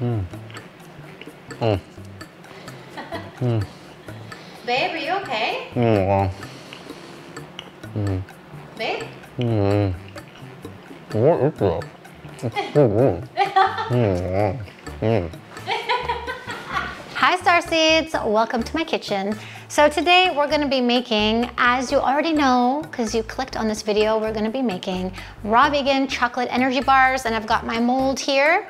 Babe, are you okay? Babe? What is this? It's so good. Hi Starseeds, welcome to my kitchen. So today we're going to be making, as you already know, because you clicked on this video, we're going to be making raw vegan chocolate energy bars, and I've got my mold here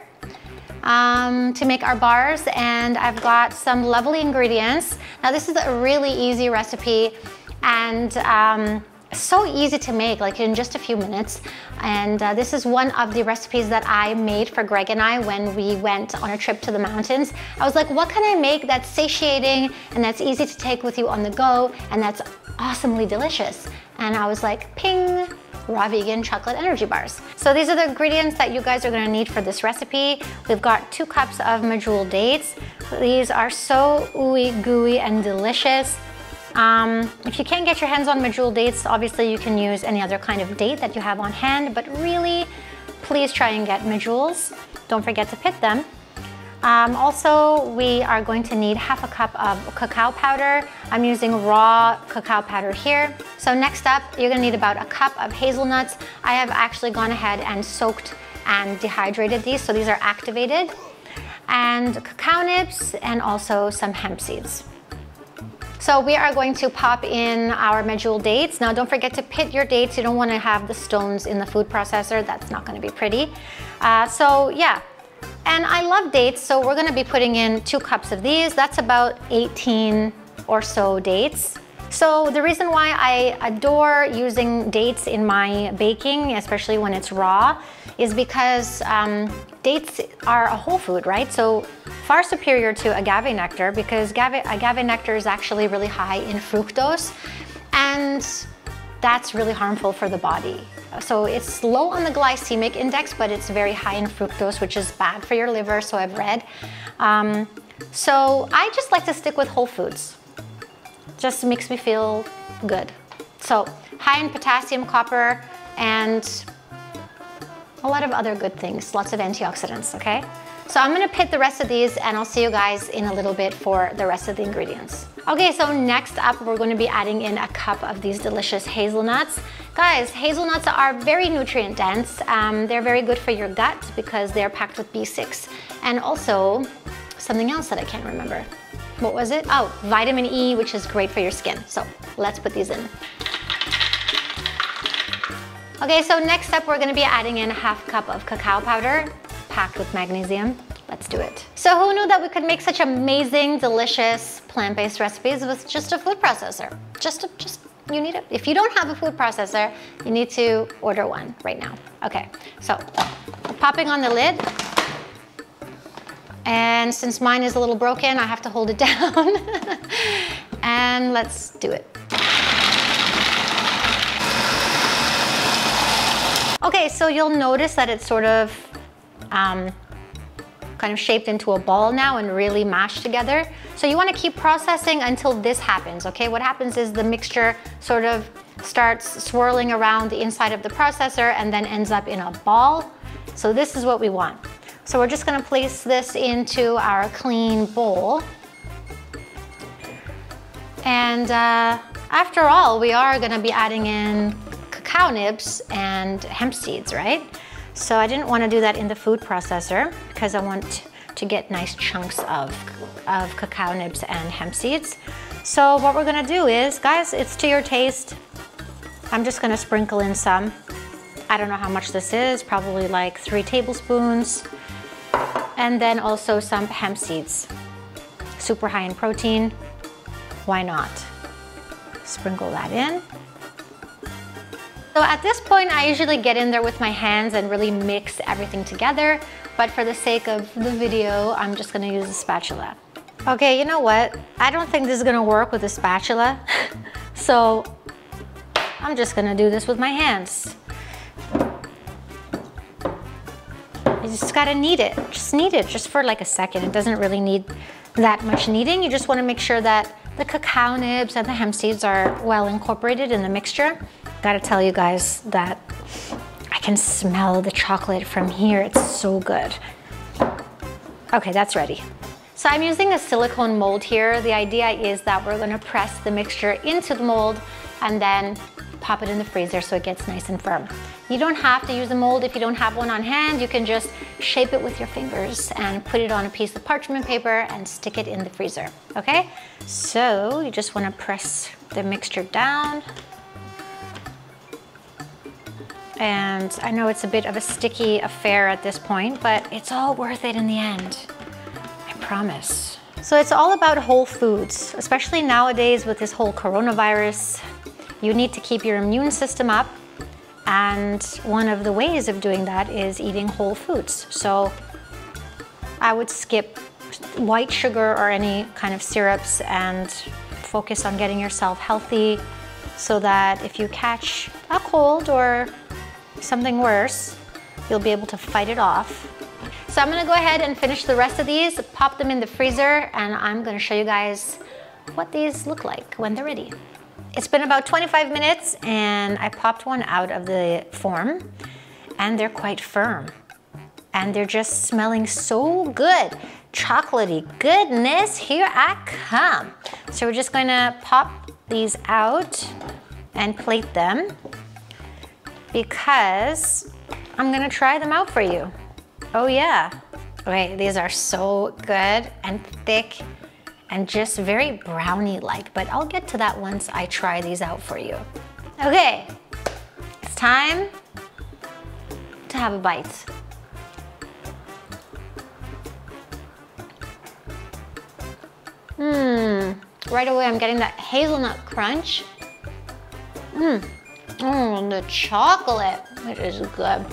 to make our bars, and I've got some lovely ingredients. Now this is a really easy recipe and so easy to make, like in just a few minutes. And this is one of the recipes that I made for Greg and I when we went on a trip to the mountains. I was like, what can I make that's satiating and that's easy to take with you on the go and that's awesomely delicious? And I was like, ping, raw vegan chocolate energy bars. So these are the ingredients that you guys are gonna need for this recipe. We've got 2 cups of medjool dates. These are so ooey gooey and delicious. If you can't get your hands on medjool dates, obviously you can use any other kind of date that you have on hand, but really, please try and get medjools. Don't forget to pit them. Also, we are going to need half a cup of cacao powder. I'm using raw cacao powder here. So next up, you're gonna need about a cup of hazelnuts. I have actually gone ahead and soaked and dehydrated these, so these are activated. And cacao nibs, and also some hemp seeds. So we are going to pop in our medjool dates. Now don't forget to pit your dates. You don't want to have the stones in the food processor. That's not going to be pretty. So yeah, and I love dates, so we're going to be putting in 2 cups of these. That's about 18 or so dates. So the reason why I adore using dates in my baking, especially when it's raw, is because dates are a whole food, right? So far superior to agave nectar, because agave nectar is actually really high in fructose, and that's really harmful for the body. So it's low on the glycemic index, but it's very high in fructose, which is bad for your liver, so I've read. So I just like to stick with whole foods. Just makes me feel good. So high in potassium, copper, and a lot of other good things, lots of antioxidants, okay? So I'm gonna pit the rest of these and I'll see you guys in a little bit for the rest of the ingredients. Okay, so next up, we're gonna be adding in a cup of these delicious hazelnuts. Guys, hazelnuts are very nutrient dense. They're very good for your gut because they're packed with B6. And also something else that I can't remember. What was it? Oh, vitamin E, which is great for your skin. So let's put these in. Okay, so next up, we're gonna be adding in half cup of cacao powder, packed with magnesium. Let's do it. So who knew that we could make such amazing, delicious, plant-based recipes with just a food processor? You need it. If you don't have a food processor, you need to order one right now. Okay, so popping on the lid. And since mine is a little broken, I have to hold it down. And let's do it. Okay, so you'll notice that it's sort of kind of shaped into a ball now and really mashed together. So you want to keep processing until this happens, okay? What happens is the mixture sort of starts swirling around the inside of the processor and then ends up in a ball. So this is what we want. So we're just gonna place this into our clean bowl. And after all, we are gonna be adding in cacao nibs and hemp seeds, right? So I didn't wanna do that in the food processor because I want to get nice chunks of cacao nibs and hemp seeds. So what we're gonna do is, guys, it's to your taste. I'm just gonna sprinkle in some. I don't know how much this is, probably like 3 tablespoons. And then also some hemp seeds. Super high in protein. Why not? Sprinkle that in. So at this point, I usually get in there with my hands and really mix everything together. But for the sake of the video, I'm just gonna use a spatula. Okay, you know what? I don't think this is gonna work with a spatula. So I'm just gonna do this with my hands. You just gotta knead it. Just knead it just for like a second. It doesn't really need that much kneading. You just wanna make sure that the cacao nibs and the hemp seeds are well incorporated in the mixture. Gotta tell you guys that I can smell the chocolate from here. It's so good. Okay, that's ready. So I'm using a silicone mold here. The idea is that we're gonna press the mixture into the mold and then pop it in the freezer so it gets nice and firm. You don't have to use a mold if you don't have one on hand. You can just shape it with your fingers and put it on a piece of parchment paper and stick it in the freezer, okay? So you just wanna press the mixture down. And I know it's a bit of a sticky affair at this point, but it's all worth it in the end, I promise. So it's all about whole foods, especially nowadays with this whole coronavirus. You need to keep your immune system up, and one of the ways of doing that is eating whole foods. So I would skip white sugar or any kind of syrups and focus on getting yourself healthy so that if you catch a cold or something worse, you'll be able to fight it off. So I'm gonna go ahead and finish the rest of these, pop them in the freezer, and I'm gonna show you guys what these look like when they're ready. It's been about 25 minutes and I popped one out of the form and they're quite firm. And they're just smelling so good. Chocolatey goodness, here I come. So we're just gonna pop these out and plate them because I'm gonna try them out for you. Oh yeah. Okay, these are so good and thick and just very brownie-like, but I'll get to that once I try these out for you. Okay, it's time to have a bite. Right away I'm getting that hazelnut crunch. And the chocolate, it is good.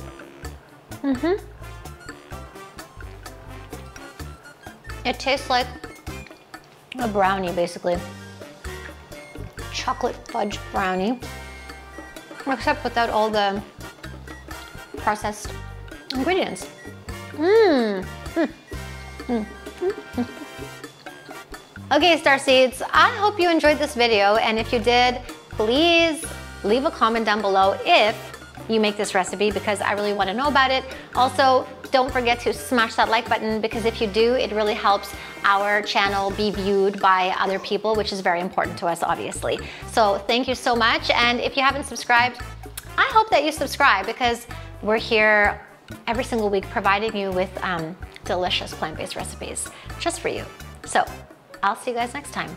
It tastes like a brownie, basically. Chocolate fudge brownie, except without all the processed ingredients. Okay, Starseeds, I hope you enjoyed this video, and if you did, please leave a comment down below if you make this recipe because I really want to know about it. Also, don't forget to smash that like button because if you do, it really helps our channel be viewed by other people, which is very important to us, obviously. So thank you so much. And if you haven't subscribed, I hope that you subscribe because we're here every single week providing you with delicious plant-based recipes just for you. So I'll see you guys next time.